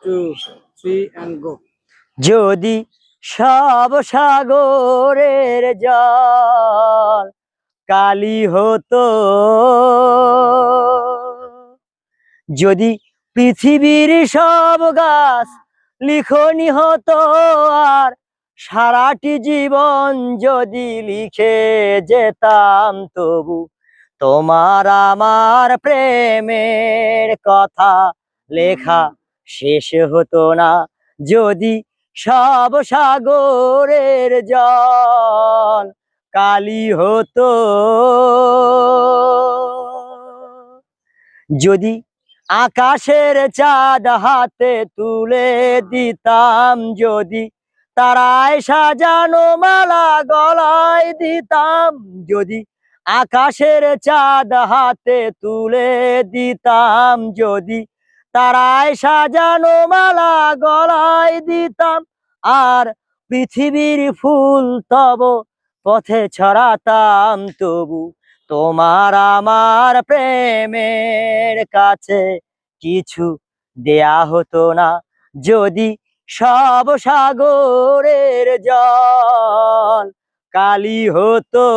2, 3 and go. যদি সব সাগরের জল কালি হতো, যদি পৃথিবীর সব গাছ লিখনি হতো, আর সারাটি জীবন যদি লিখে যেতাম, তবু তোমার আমার প্রেমের কথা লেখা শেষ হতো না। যদি সব সাগরের জল কালি হতো, যদি আকাশের চাঁদ হাতে তুলে দিতাম, যদি তারায় সাজানো মালা গলায় দিতাম, যদি আকাশের চাঁদ হাতে তুলে দিতাম, যদি তারায় সাজানো মালা গলায় দিতাম, আর পৃথিবীর ফুল তব পথে ছড়াতাম, তবু তোমার আমার প্রেমের কাছে কিছু দেয়া হতো না। যদি সব সাগরের জল কালি হতো।